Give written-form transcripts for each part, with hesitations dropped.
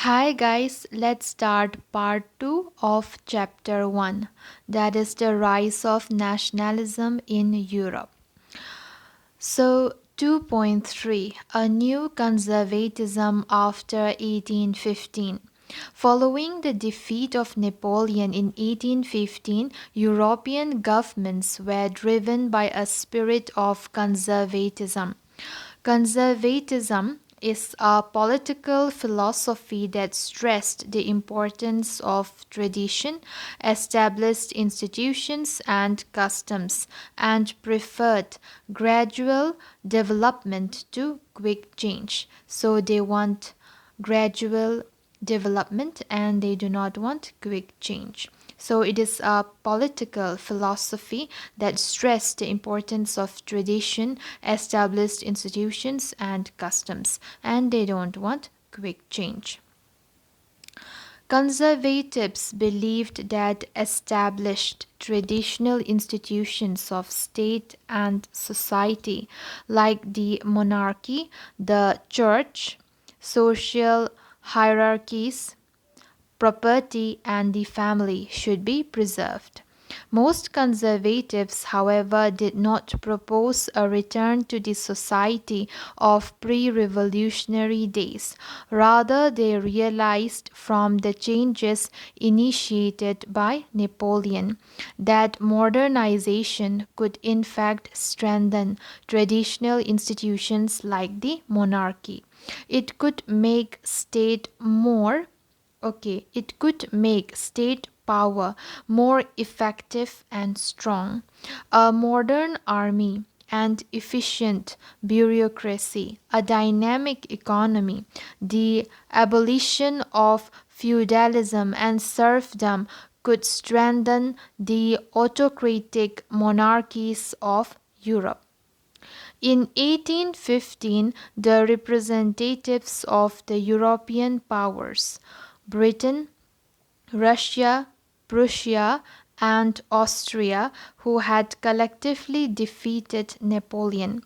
Hi guys, let's start part 2 of chapter 1, that is the rise of nationalism in Europe. So 2.3, a new conservatism after 1815. Following the defeat of Napoleon in 1815, European governments were driven by a spirit of conservatism. Conservatism is a political philosophy that stressed the importance of tradition, established institutions, and customs, and preferred gradual development to quick change. So they want gradual development and they do not want quick change. So it is a political philosophy that stressed the importance of tradition, established institutions, and customs, and they don't want quick change. Conservatives believed that established traditional institutions of state and society, like the monarchy, the church, social hierarchies, property, and the family should be preserved. Most conservatives, however, did not propose a return to the society of pre revolutionary days. Rather, they realized from the changes initiated by Napoleon that modernization could in fact strengthen traditional institutions like the monarchy. It could make state more it could make state power more effective and strong. A modern army and efficient bureaucracy, a dynamic economy, the abolition of feudalism and serfdom could strengthen the autocratic monarchies of Europe. In 1815, the representatives of the European powers, Britain, Russia, Prussia, and Austria, who had collectively defeated Napoleon.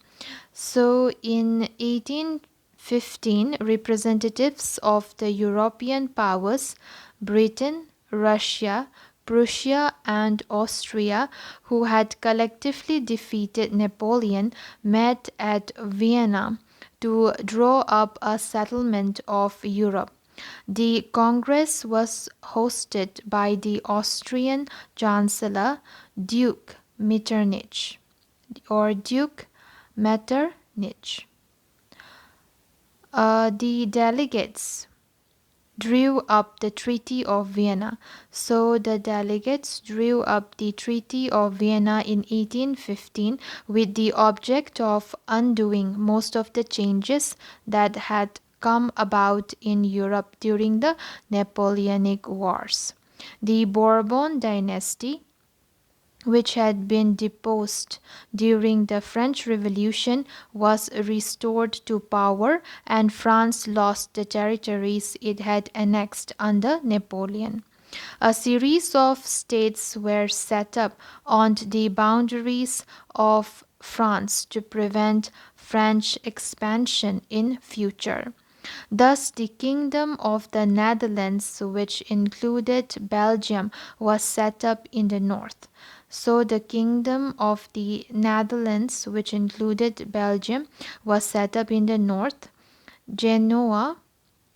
So in 1815, representatives of the European powers, Britain, Russia, Prussia, and Austria, who had collectively defeated Napoleon, met at Vienna to draw up a settlement of Europe. The Congress was hosted by the Austrian Chancellor Duke Metternich or Duke Metternich. The delegates drew up the Treaty of Vienna. So the delegates drew up the Treaty of Vienna in 1815 with the object of undoing most of the changes that had come about in Europe during the Napoleonic Wars. The Bourbon dynasty, which had been deposed during the French Revolution, was restored to power, and France lost the territories it had annexed under Napoleon. A series of states were set up on the boundaries of France to prevent French expansion in future. Thus, the Kingdom of the Netherlands, which included Belgium, was set up in the north. So, the Kingdom of the Netherlands, which included Belgium, was set up in the north. Genoa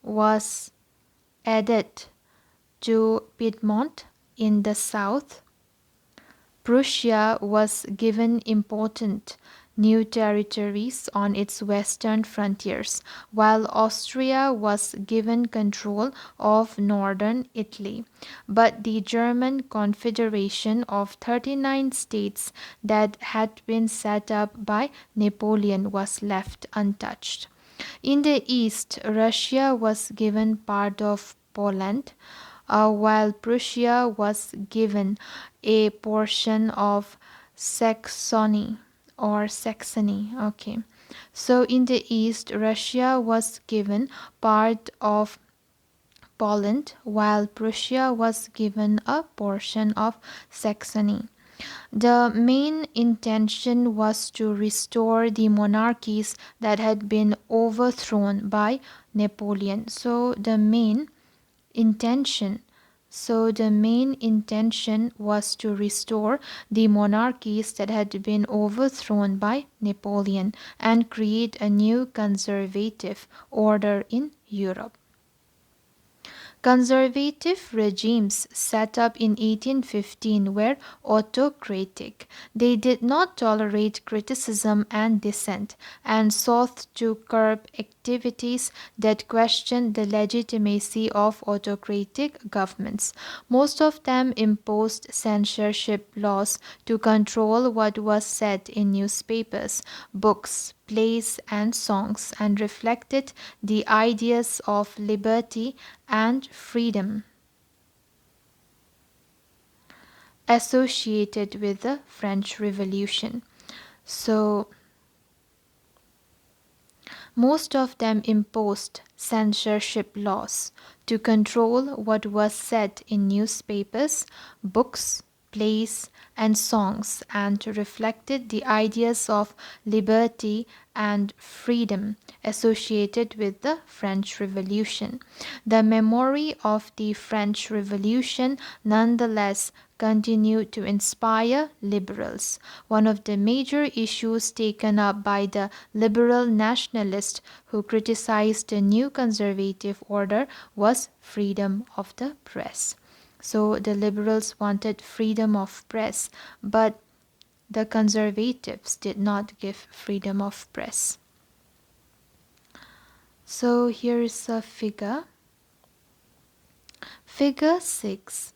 was added to Piedmont in the south. Prussia was given important new territories on its western frontiers, while Austria was given control of northern Italy. But the German Confederation of 39 states that had been set up by Napoleon was left untouched. In the east, Russia was given part of Poland, while Prussia was given a portion of Saxony or Saxony. Okay. So in the east, Russia was given part of Poland, while Prussia was given a portion of Saxony. The main intention was to restore the monarchies that had been overthrown by Napoleon. Intention the main intention was to restore the monarchies that had been overthrown by Napoleon and create a new conservative order in Europe. Conservative regimes set up in 1815 were autocratic. They did not tolerate criticism and dissent and sought to curb activities that questioned the legitimacy of autocratic governments. Most of them imposed censorship laws to control what was said in newspapers, books, plays, and songs, and reflected the ideas of liberty and freedom associated with the French Revolution. So, most of them imposed censorship laws to control what was said in newspapers, books, plays, and songs, and reflected the ideas of liberty and freedom associated with the French Revolution. The memory of the French Revolution nonetheless continued to inspire liberals. One of the major issues taken up by the liberal nationalists who criticized the new conservative order was freedom of the press. So the liberals wanted freedom of press, but the conservatives did not give freedom of press. So here is a figure. Figure 6.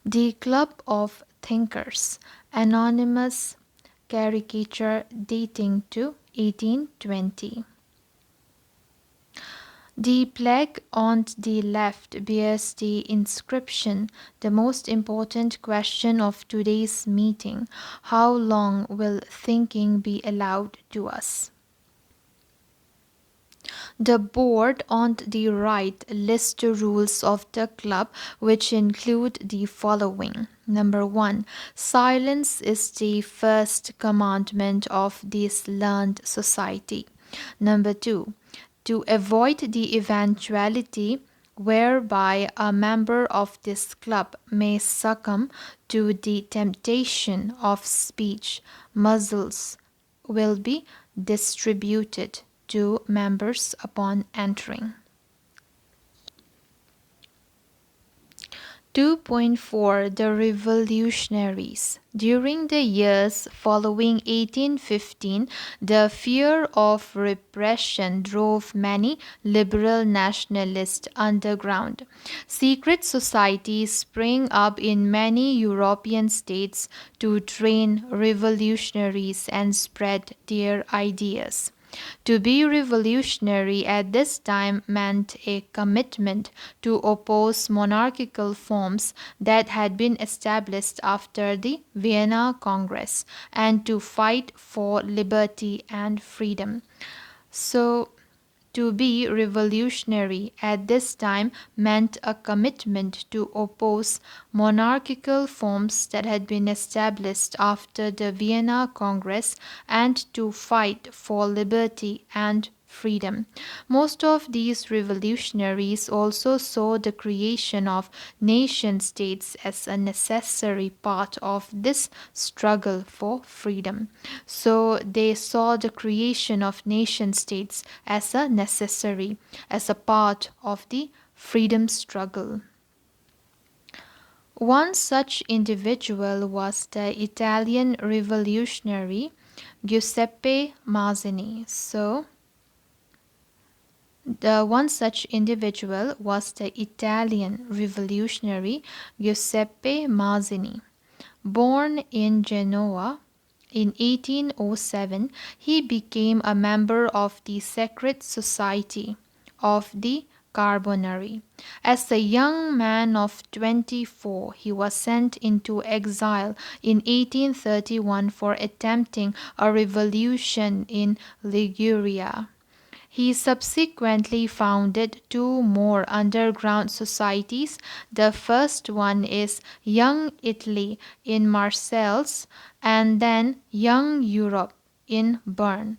The Club of Thinkers, anonymous caricature dating to 1820. The plaque on the left bears the inscription, "The most important question of today's meeting: how long will thinking be allowed to us?" The board on the right lists the rules of the club, which include the following. Number 1. Silence is the first commandment of this learned society. Number 2. To avoid the eventuality whereby a member of this club may succumb to the temptation of speech, muzzles will be distributed to members upon entering. 2.4 The Revolutionaries. During the years following 1815, the fear of repression drove many liberal nationalists underground. Secret societies sprang up in many European states to train revolutionaries and spread their ideas. To be revolutionary at this time meant a commitment to oppose monarchical forms that had been established after the Vienna Congress and to fight for liberty and freedom. So, to be revolutionary at this time meant a commitment to oppose monarchical forms that had been established after the Vienna Congress and to fight for liberty and freedom. Most of these revolutionaries also saw the creation of nation states as a necessary part of this struggle for freedom. So they saw the creation of nation states as a part of the freedom struggle. One such individual was the Italian revolutionary Giuseppe Mazzini. One such individual was the Italian revolutionary Giuseppe Mazzini. Born in Genoa in 1807, he became a member of the secret society of the Carbonari. As a young man of 24, he was sent into exile in 1831 for attempting a revolution in Liguria. He subsequently founded two more underground societies. The first one is Young Italy in Marseilles and then Young Europe in Bern.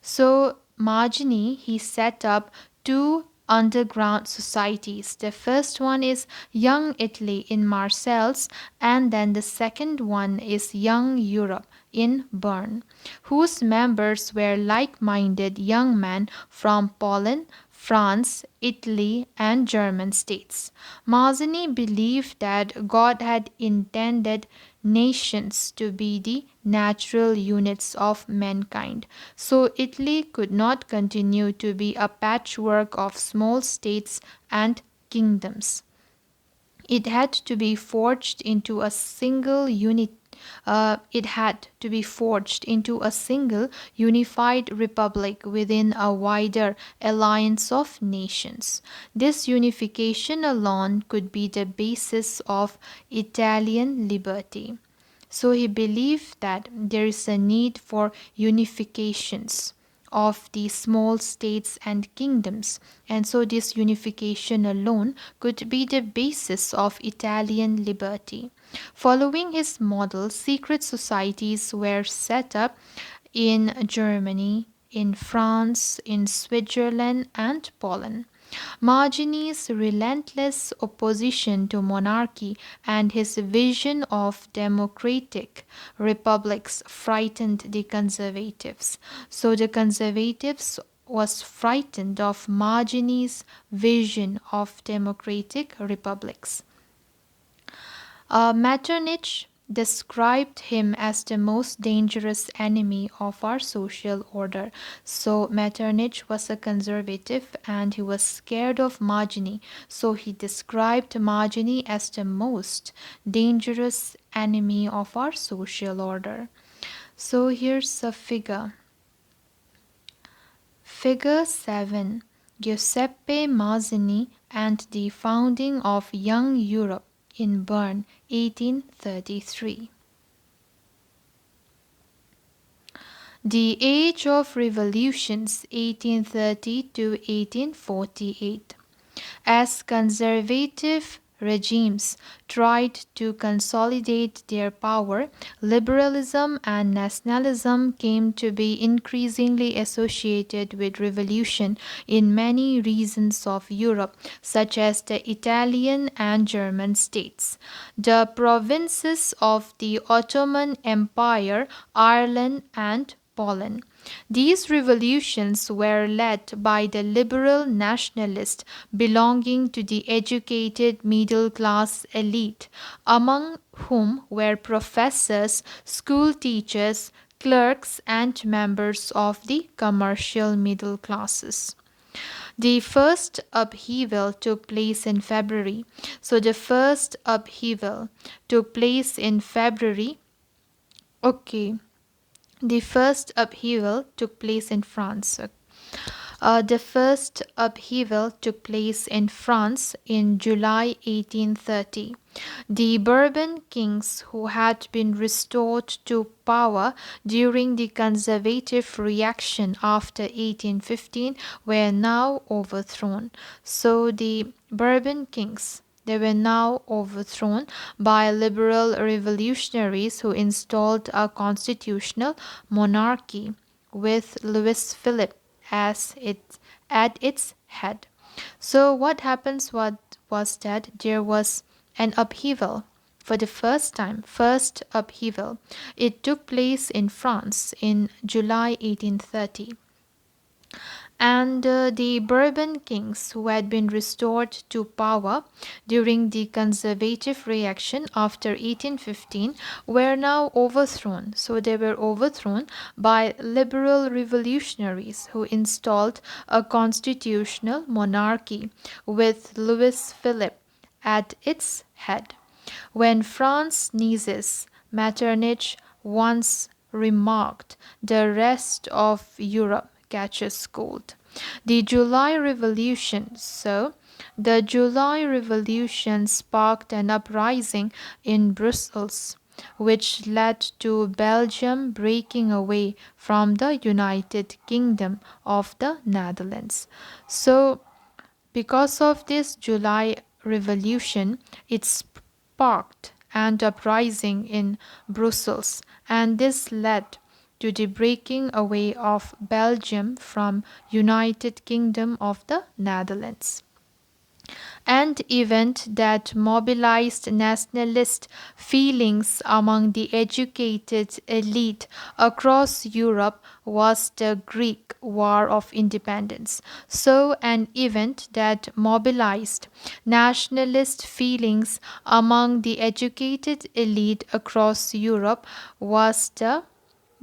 So Mazzini, he set up two underground societies. The first one is Young Italy in Marseilles, and then the second one is Young Europe in Bern, whose members were like-minded young men from Poland, France, Italy, and German states. Mazzini believed that God had intended nations to be the natural units of mankind. So Italy could not continue to be a patchwork of small states and kingdoms. It had to be forged into a single unit. It had to be forged into a single unified republic within a wider alliance of nations. This unification alone could be the basis of Italian liberty. So he believed that there is a need for unifications of the small states and kingdoms, and so this unification alone could be the basis of Italian liberty. Following his model, secret societies were set up in Germany, in France, in Switzerland, and Poland. Mazzini's relentless opposition to monarchy and his vision of democratic republics frightened the conservatives. So the conservatives was frightened of Mazzini's vision of democratic republics. Metternich described him as the most dangerous enemy of our social order. So Metternich was a conservative and he was scared of Mazzini. So he described Mazzini as the most dangerous enemy of our social order. So here's a figure. Figure 7. Giuseppe Mazzini and the founding of Young Europe in Bern, 1833. The Age of Revolutions, 1830 to 1848. As conservative regimes tried to consolidate their power, liberalism and nationalism came to be increasingly associated with revolution in many regions of Europe, such as the Italian and German states, the provinces of the Ottoman Empire, Ireland, and Poland. These revolutions were led by the liberal nationalists belonging to the educated middle class elite, among whom were professors, school teachers, clerks, and members of the commercial middle classes. The first upheaval took place in February. So the first upheaval took place in February. Okay. The first upheaval took place in France. The first upheaval took place in France in July 1830. The Bourbon kings, who had been restored to power during the conservative reaction after 1815, were now overthrown. So the Bourbon kings, they were now overthrown by liberal revolutionaries who installed a constitutional monarchy with Louis Philippe at its head. So what happens was that there was an upheaval for the first time, first upheaval. It took place in France in July 1830. And the Bourbon kings, who had been restored to power during the conservative reaction after 1815, were now overthrown. So they were overthrown by liberal revolutionaries who installed a constitutional monarchy with Louis Philippe at its head. When France sneezes, Metternich once remarked, the rest of Europe catches cold. The July Revolution. So, the July Revolution sparked an uprising in Brussels. which led to Belgium breaking away from the United Kingdom of the Netherlands. So, because of this July Revolution, it sparked an uprising in Brussels, and this led to the breaking away of Belgium from United Kingdom of the Netherlands. An event that mobilized nationalist feelings among the educated elite across Europe was the Greek War of Independence. So, an event that mobilized nationalist feelings among the educated elite across Europe was the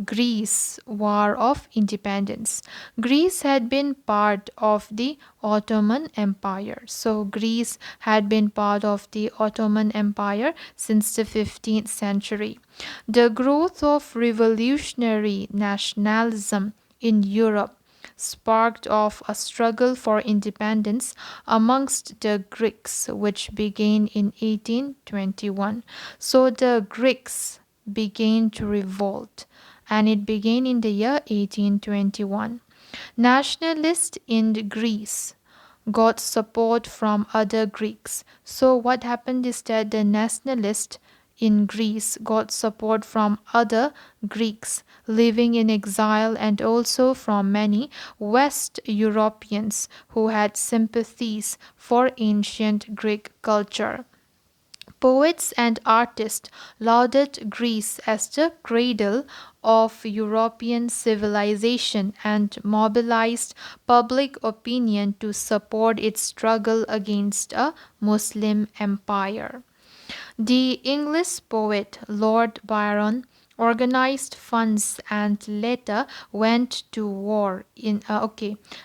Greece War of Independence. Greece had been part of the Ottoman Empire. So Greece had been part of the Ottoman Empire since the 15th century. The growth of revolutionary nationalism in Europe sparked off a struggle for independence amongst the Greeks, which began in 1821. So the Greeks began to revolt, and it began in the year 1821. Nationalists in Greece got support from other Greeks. So, what happened is that the nationalists in Greece got support from other Greeks living in exile and also from many West Europeans who had sympathies for ancient Greek culture. Poets and artists lauded Greece as the cradle of European civilization and mobilized public opinion to support its struggle against a Muslim empire. The English poet Lord Byron organized funds and later went to war in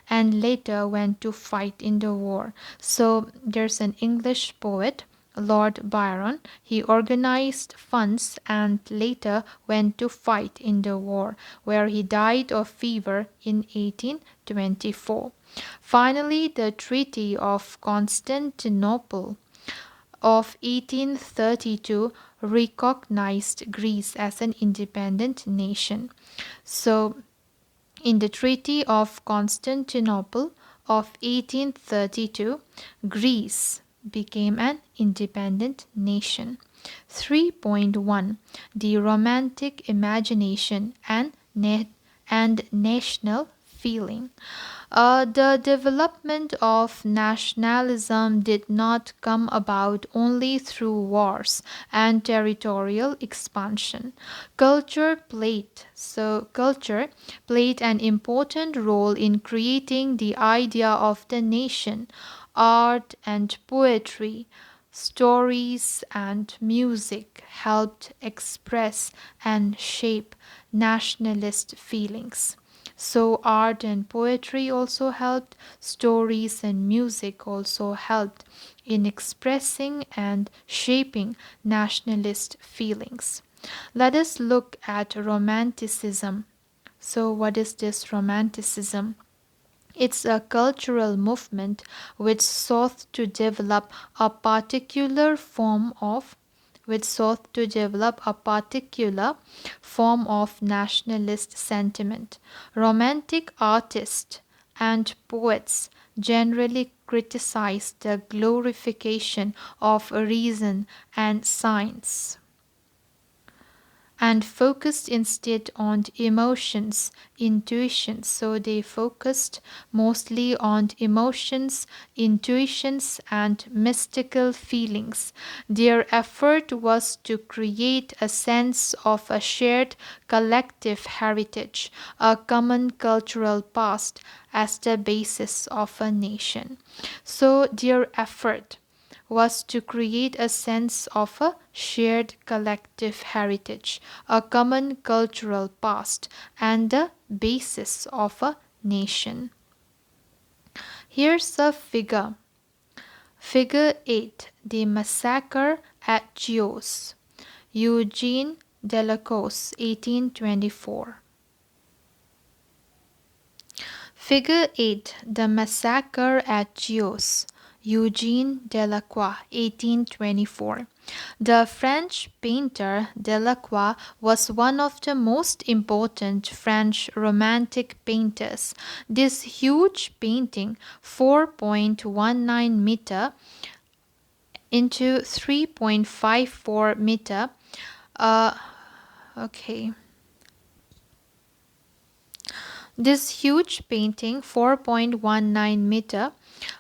and later went to fight in the war. So there's an English poet, Lord Byron. He organized funds and later went to fight in the war, where he died of fever in 1824. Finally, the Treaty of Constantinople of 1832 recognized Greece as an independent nation. So, in the Treaty of Constantinople of 1832, Greece became an independent nation. 3.1 The Romantic Imagination and National Feeling. The development of nationalism did not come about only through wars and territorial expansion. Culture played an important role in creating the idea of the nation. Art and poetry, stories and music helped express and shape nationalist feelings. So, art and poetry also helped, stories and music also helped in expressing and shaping nationalist feelings. Let us look at Romanticism. So, what is this Romanticism? It's a cultural movement which sought to develop a particular form of nationalist sentiment. Romantic artists and poets generally criticized the glorification of reason and science and focused instead on emotions, intuitions. So they focused mostly on emotions, intuitions, and mystical feelings. Their effort was to create a sense of a shared collective heritage, a common cultural past as the basis of a nation. So their effort was to create a sense of a shared collective heritage, a common cultural past, and the basis of a nation. Here's a figure. Figure 8. The Massacre at Chios. Eugene Delacroix, 1824. Figure 8. The Massacre at Chios. Eugene Delacroix, 1824. The French painter Delacroix was one of the most important French Romantic painters. This huge painting, 4.19 meter into 3.54 meter, uh, okay. This huge painting, 4.19 meter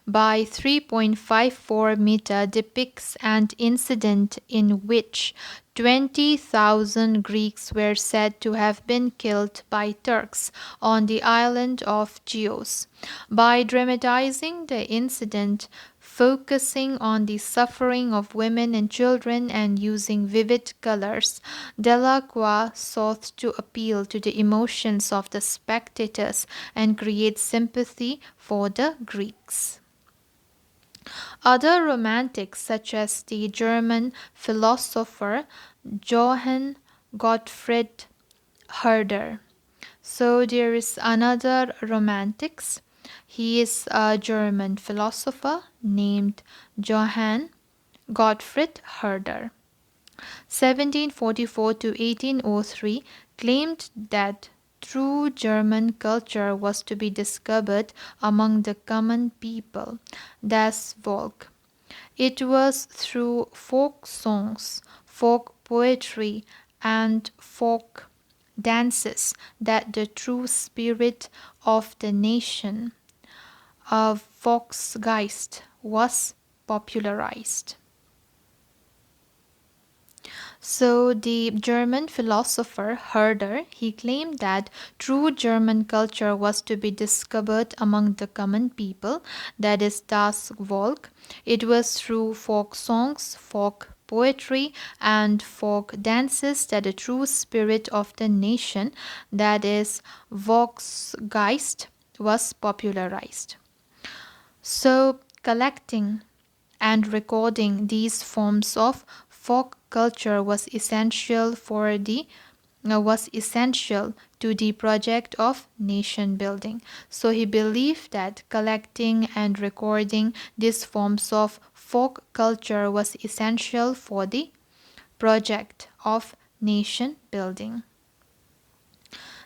by 3.54 meter, depicts an incident in which 20,000 Greeks were said to have been killed by Turks on the island of Chios. By dramatizing the incident, focusing on the suffering of women and children and using vivid colors, Delacroix sought to appeal to the emotions of the spectators and create sympathy for the Greeks. Other romantics, such as the German philosopher Johann Gottfried Herder. So there is another romantics. He is a German philosopher named Johann Gottfried Herder. 1744 to 1803, claimed that true German culture was to be discovered among the common people, das Volk. It was through folk songs, folk poetry, and folk dances that the true spirit of the nation, of Volksgeist, was popularized. So the German philosopher Herder, he claimed that true German culture was to be discovered among the common people, that is das Volk. It was through folk songs, folk poetry, and folk dances that the true spirit of the nation, that is Volksgeist, was popularized. So collecting and recording these forms of folk culture was essential to the project of nation building. So he believed that collecting and recording these forms of folk culture was essential for the project of nation building.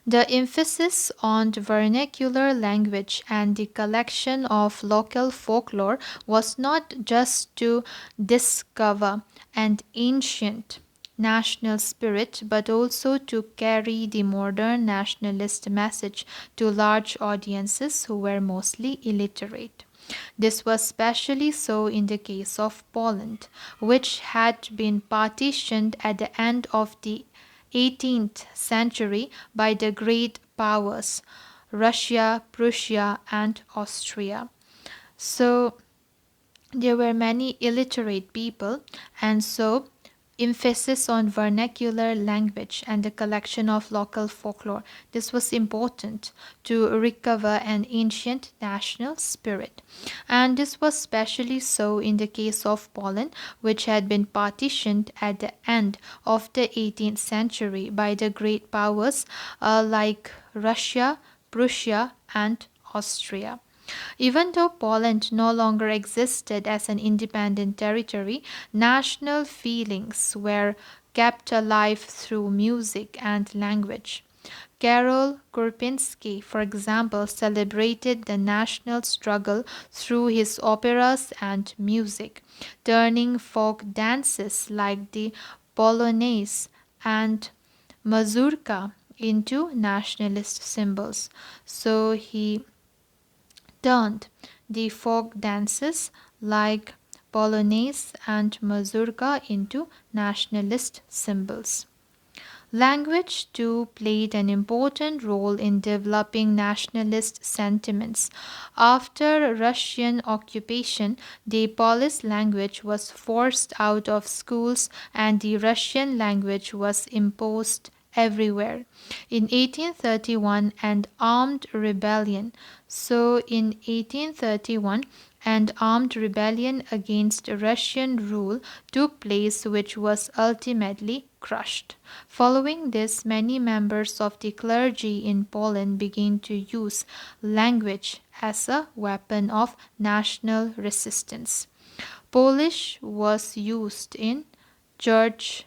The emphasis on the vernacular language and the collection of local folklore was not just to discover an ancient national spirit, but also to carry the modern nationalist message to large audiences who were mostly illiterate. This was especially so in the case of Poland, which had been partitioned at the end of the 18th century by the great powers, Russia, Prussia, and Austria. So there were many illiterate people, and so emphasis on vernacular language and the collection of local folklore. This was important to recover an ancient national spirit. And this was especially so in the case of Poland, which had been partitioned at the end of the 18th century by the great powers like Russia, Prussia, and Austria. Even though Poland no longer existed as an independent territory, national feelings were kept alive through music and language. Karol Kurpinski, for example, celebrated the national struggle through his operas and music, turning folk dances like the Polonaise and Mazurka into nationalist symbols. So he turned the folk dances like Polonaise and Mazurka into nationalist symbols. Language, too, played an important role in developing nationalist sentiments. After Russian occupation, the Polish language was forced out of schools and the Russian language was imposed everywhere. In 1831, an armed rebellion. So in 1831, and armed rebellion against Russian rule took place, which was ultimately crushed. Following this, many members of the clergy in Poland began to use language as a weapon of national resistance. Polish was used in church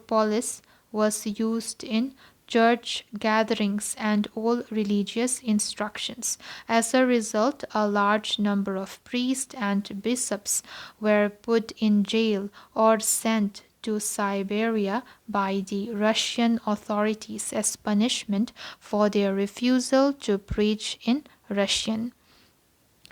Polis was used in church gatherings and all religious instructions. As a result, a large number of priests and bishops were put in jail or sent to Siberia by the Russian authorities as punishment for their refusal to preach in Russian.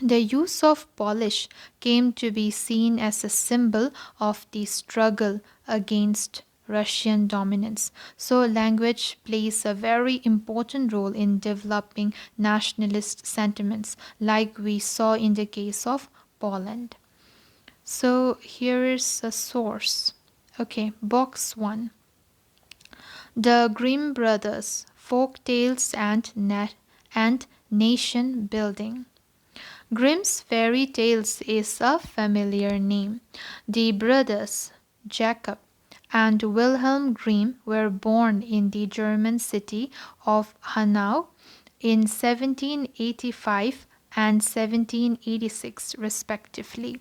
The use of Polish came to be seen as a symbol of the struggle against Russian dominance. So, language plays a very important role in developing nationalist sentiments, like we saw in the case of Poland. So, here is a source. Okay, box 1. The Grimm Brothers, Folk Tales and Nation Building. Grimm's fairy tales is a familiar name. The brothers, Jacob and Wilhelm Grimm, were born in the German city of Hanau in 1785 and 1786, respectively.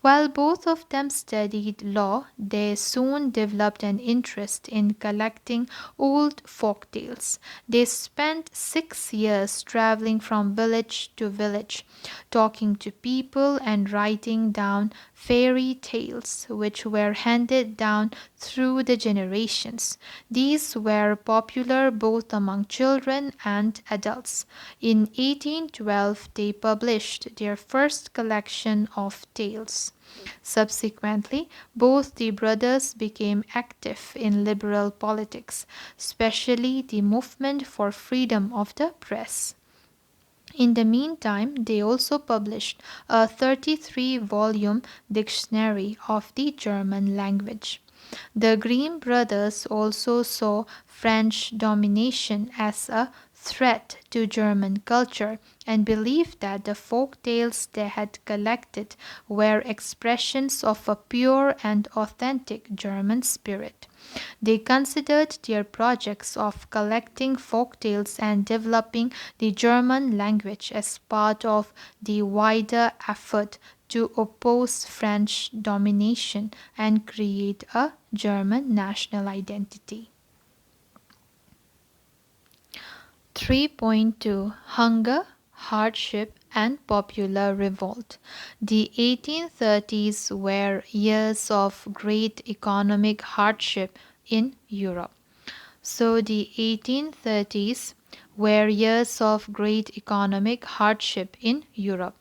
While both of them studied law, they soon developed an interest in collecting old folk tales. They spent 6 years traveling from village to village, talking to people and writing down fairy tales, which were handed down through the generations. These were popular both among children and adults. In 1812, they published their first collection of tales. Subsequently, both the brothers became active in liberal politics, especially the movement for freedom of the press. In the meantime, they also published a 33-volume dictionary of the German language. The Grimm brothers also saw French domination as a threat to German culture and believed that the folk tales they had collected were expressions of a pure and authentic German spirit. They considered their projects of collecting folk tales and developing the German language as part of the wider effort to oppose French domination and create a German national identity. 3.2 Hunger, Hardship, and Popular Revolt. The 1830s were years of great economic hardship in Europe. So, the 1830s were years of great economic hardship in Europe.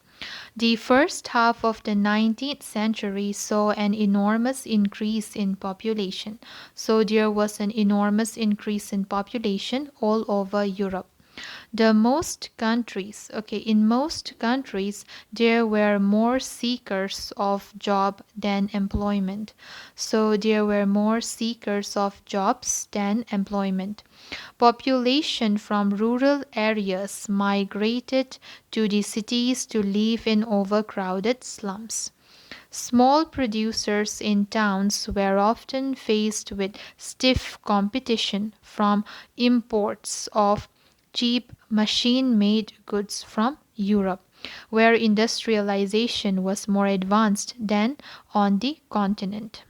The first half of the 19th century saw an enormous increase in population. So there was an enormous increase in population all over Europe. In most countries, there were more seekers of job than employment. So there were more seekers of jobs than employment. Population from rural areas migrated to the cities to live in overcrowded slums. Small producers in towns were often faced with stiff competition from imports of cheap machine-made goods from Europe, where industrialization was more advanced than on the continent.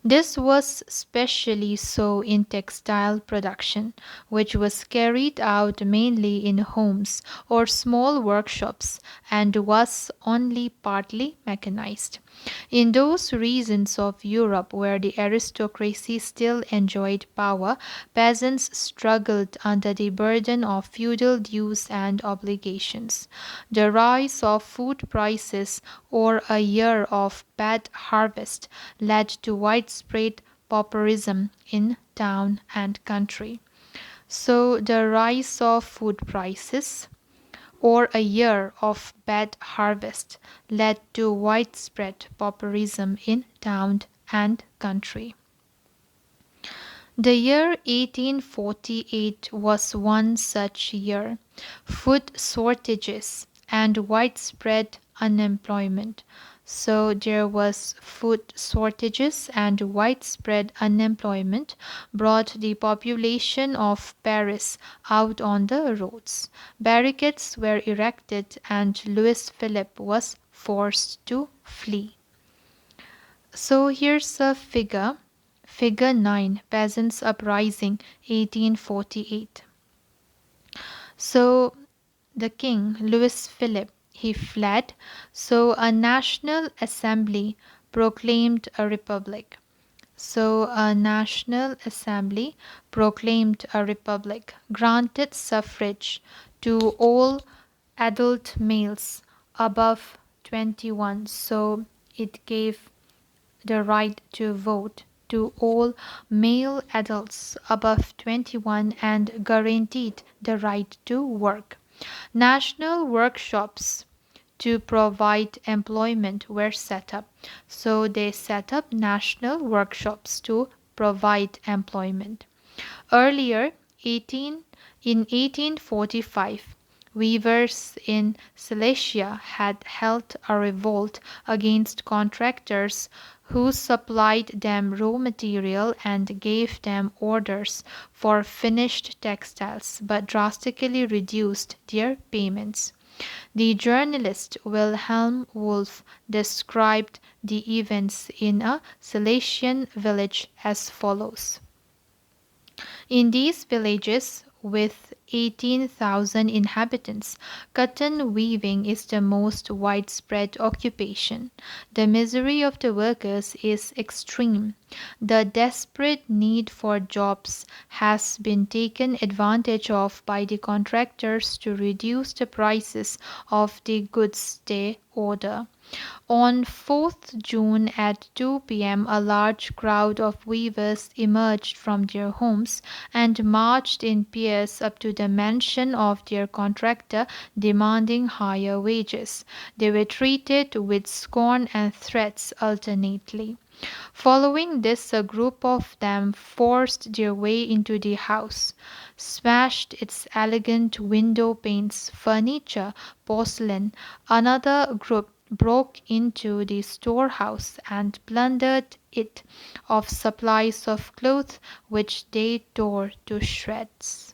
This was especially so in textile production, which was carried out mainly in homes or small workshops and was only partly mechanized. In those regions of Europe where the aristocracy still enjoyed power, peasants struggled under the burden of feudal dues and obligations. The rise of food prices or a year of bad harvest led to widespread pauperism in town and country. So, the rise of food prices or a year of bad harvest led to widespread pauperism in town and country. The year 1848 was one such year. Food shortages and widespread unemployment. So there was food shortages and widespread unemployment brought the population of Paris out on the roads. Barricades were erected and Louis Philippe was forced to flee. So here's a figure 9, Peasants Uprising 1848. So the king, Louis Philippe, he fled, so a national assembly proclaimed a republic. So a national assembly proclaimed a republic, granted suffrage to all adult males above 21. So it gave the right to vote to all male adults above 21 and guaranteed the right to work. National workshops to provide employment were set up. So they set up national workshops to provide employment. Earlier, 1845, weavers in Silesia had held a revolt against contractors who supplied them raw material and gave them orders for finished textiles but drastically reduced their payments. The journalist Wilhelm Wolff described the events in a Silesian village as follows. In these villages, with 18,000 inhabitants, cotton weaving is the most widespread occupation. The misery of the workers is extreme. The desperate need for jobs has been taken advantage of by the contractors to reduce the prices of the goods they order. On 4th June at 2 p.m. a large crowd of weavers emerged from their homes and marched in pairs up to the mansion of their contractor demanding higher wages. They were treated with scorn and threats alternately. Following this, a group of them forced their way into the house, smashed its elegant window panes, furniture, porcelain. Another group broke into the storehouse and plundered it of supplies of cloth which they tore to shreds.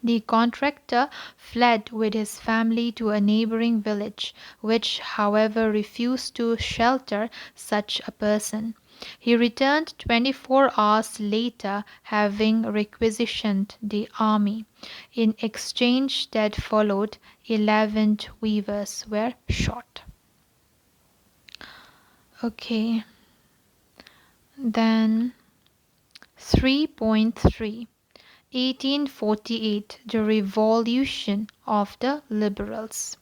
The contractor fled with his family to a neighboring village, which, however, refused to shelter such a person. He returned 24 hours later, having requisitioned the army. In exchange that followed, 11 weavers were shot. Okay, then 3.3. 1848, the Revolution of the Liberals.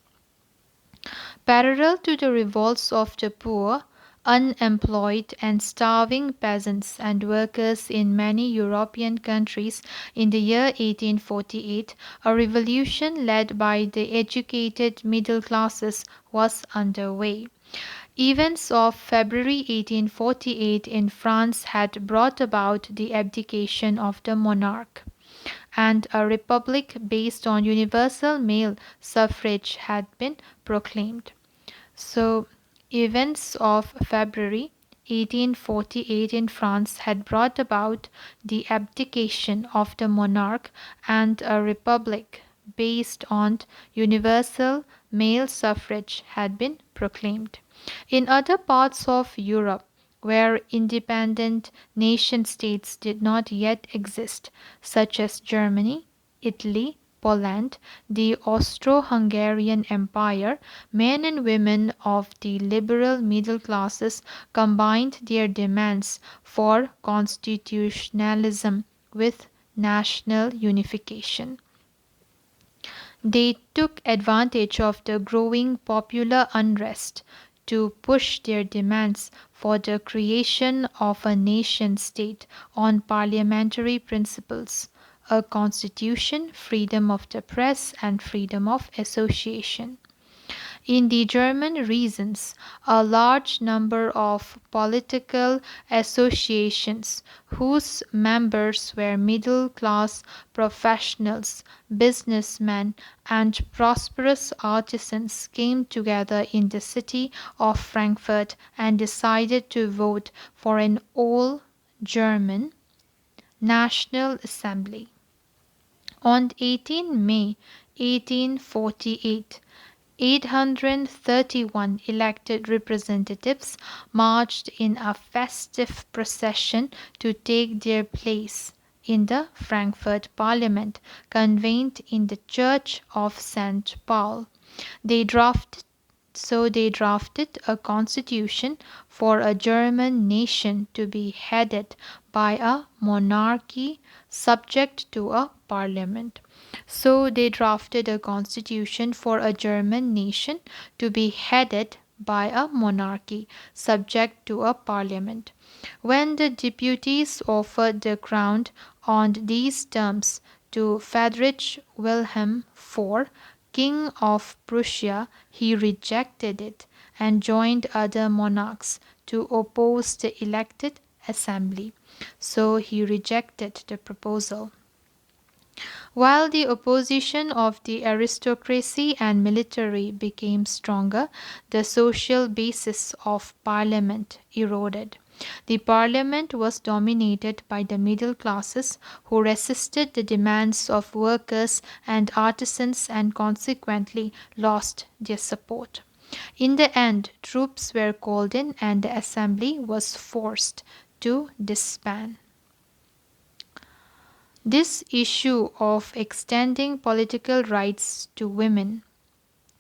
Parallel to the revolts of the poor, unemployed, and starving peasants and workers in many European countries in the year 1848, a revolution led by the educated middle classes was underway. Events of February 1848 in France had brought about the abdication of the monarch, and a republic based on universal male suffrage had been proclaimed. So, events of February 1848 in France had brought about the abdication of the monarch, and a republic based on universal male suffrage had been proclaimed. In other parts of Europe, where independent nation states did not yet exist, such as Germany, Italy, Poland, the Austro-Hungarian Empire, men and women of the liberal middle classes combined their demands for constitutionalism with national unification. They took advantage of the growing popular unrest to push their demands for the creation of a nation state on parliamentary principles, a constitution, freedom of the press, and freedom of association. In the German regions, a large number of political associations whose members were middle-class professionals, businessmen, and prosperous artisans came together in the city of Frankfurt and decided to vote for an all-German National Assembly. On 18 May 1848, 831 elected representatives marched in a festive procession to take their place in the Frankfurt Parliament, convened in the Church of St. Paul. They drafted they drafted a constitution for a German nation to be headed by a monarchy subject to a parliament. So they drafted a constitution for a German nation to be headed by a monarchy subject to a parliament. When the deputies offered the crown on these terms to Friedrich Wilhelm IV, King of Prussia, he rejected it and joined other monarchs to oppose the elected assembly. So he rejected the proposal. While the opposition of the aristocracy and military became stronger, the social basis of parliament eroded. The parliament was dominated by the middle classes who resisted the demands of workers and artisans and consequently lost their support. In the end, troops were called in and the assembly was forced to disband. This issue of extending political rights to women.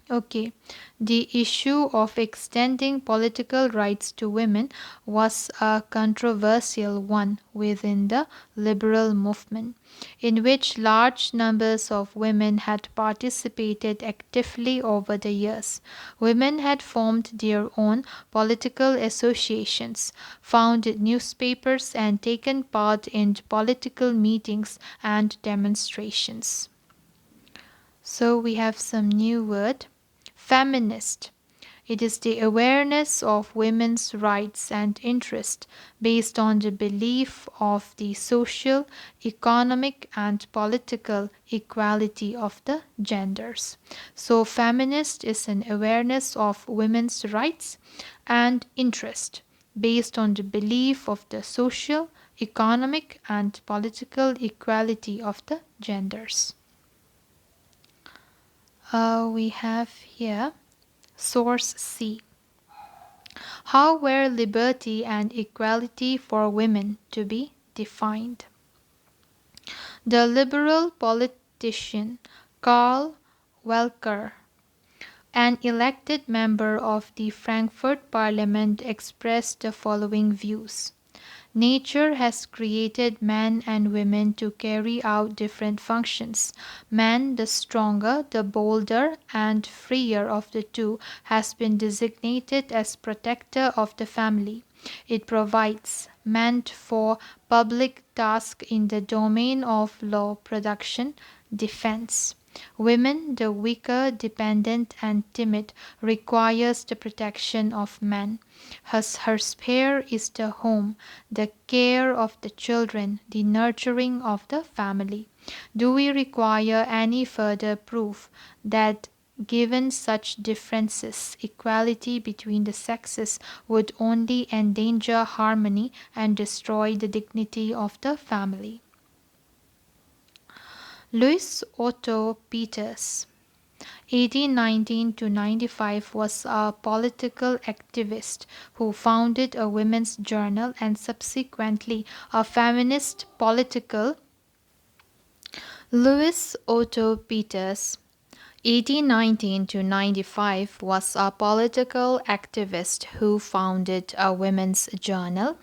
Okay, the issue of extending political rights to women was a controversial one within the liberal movement, in which large numbers of women had participated actively over the years. Women had formed their own political associations, founded newspapers, and taken part in political meetings and demonstrations. So we have some new word. Feminist. It is the awareness of women's rights and interests based on the belief of the social, economic, and political equality of the genders. So, feminist is an awareness of women's rights and interest based on the belief of the social, economic, and political equality of the genders. We have here source C. How were liberty and equality for women to be defined? The liberal politician Karl Welcker, an elected member of the Frankfurt Parliament, expressed the following views. Nature has created men and women to carry out different functions. Man, the stronger, the bolder, and freer of the two, has been designated as protector of the family. It provides, meant for public tasks in the domain of law, production, defense. Women, the weaker, dependent, and timid, requires the protection of man. Her sphere is the home, the care of the children, the nurturing of the family. Do we require any further proof that given such differences, equality between the sexes would only endanger harmony and destroy the dignity of the family? Louis Otto Peters, 1819 to 95, was a political activist who founded a women's journal and subsequently a feminist political. Louis Otto Peters, 1819 to 95, was a political activist who founded a women's journal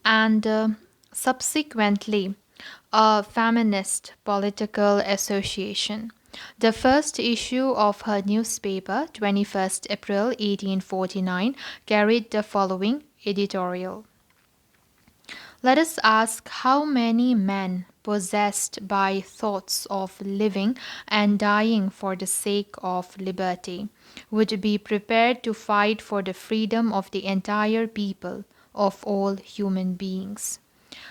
and subsequently a feminist political association. The first issue of her newspaper, 21st April 1849, carried the following editorial. Let us ask how many men possessed by thoughts of living and dying for the sake of liberty, would be prepared to fight for the freedom of the entire people, of all human beings.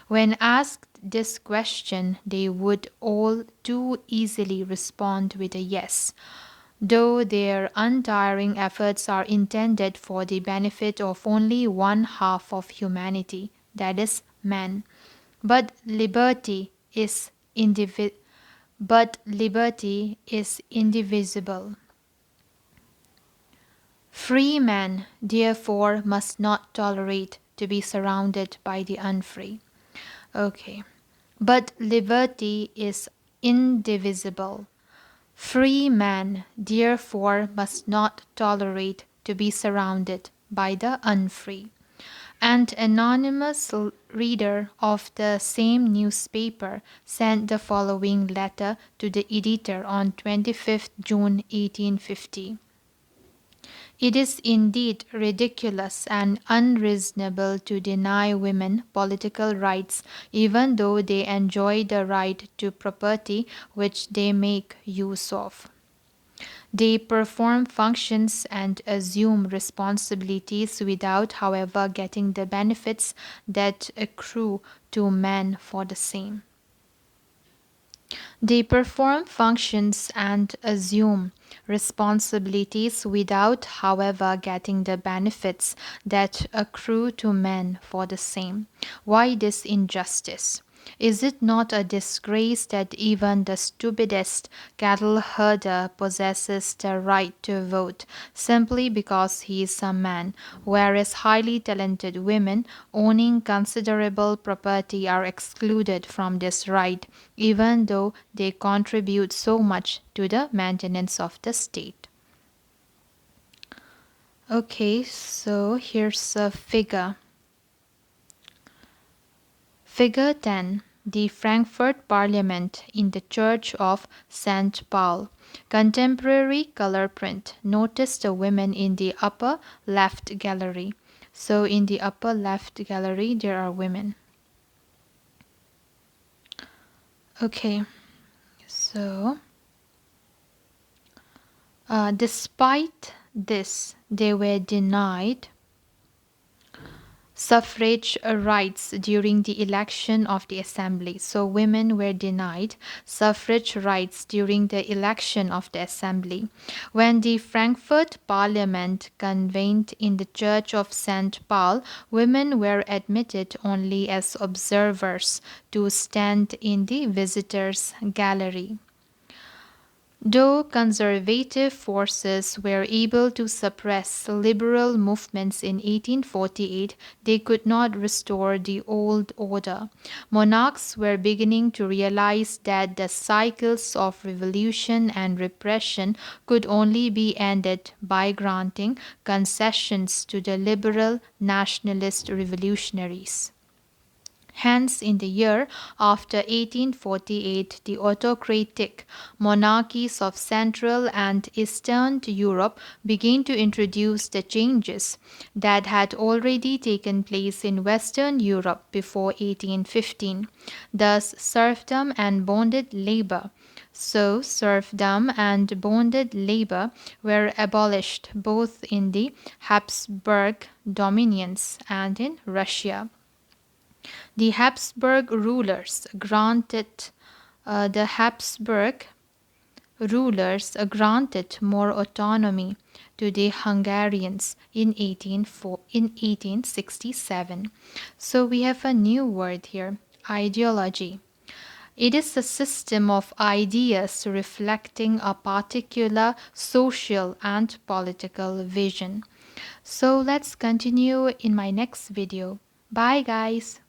When asked this question, they would all too easily respond with a yes, though their untiring efforts are intended for the benefit of only one half of humanity, that is, man. But liberty is indivisible. Free men, therefore, must not tolerate to be surrounded by the unfree. Okay. But liberty is indivisible. Free man, therefore, must not tolerate to be surrounded by the unfree. An anonymous reader of the same newspaper sent the following letter to the editor on 25th June 1850. It is indeed ridiculous and unreasonable to deny women political rights, even though they enjoy the right to property which they make use of. They perform functions and assume responsibilities without, however, getting the benefits that accrue to men for the same. They perform functions and assume responsibilities without, however, getting the benefits that accrue to men for the same. Why this injustice? Is it not a disgrace that even the stupidest cattle herder possesses the right to vote simply because he is a man, whereas highly talented women owning considerable property are excluded from this right, even though they contribute so much to the maintenance of the state? Okay, so here's a figure. Figure 10. The Frankfurt Parliament in the Church of St. Paul. Contemporary color print. Notice the women in the upper left gallery. So in the upper left gallery there are women. Okay, so despite this, they were denied suffrage rights during the election of the assembly. So women were denied suffrage rights during the election of the assembly. When the Frankfurt Parliament convened in the Church of St. Paul, women were admitted only as observers to stand in the visitors' gallery. Though conservative forces were able to suppress liberal movements in 1848, they could not restore the old order. Monarchs were beginning to realize that the cycles of revolution and repression could only be ended by granting concessions to the liberal nationalist revolutionaries. Hence, in the year after 1848, the autocratic monarchies of Central and Eastern Europe began to introduce the changes that had already taken place in Western Europe before 1815, thus serfdom and bonded labor. So, serfdom and bonded labor were abolished both in the Habsburg dominions and in Russia. The Habsburg rulers granted more autonomy to the Hungarians in 1867. So we have a new word here, ideology. It is a system of ideas reflecting a particular social and political vision. So let's continue in my next video. Bye guys!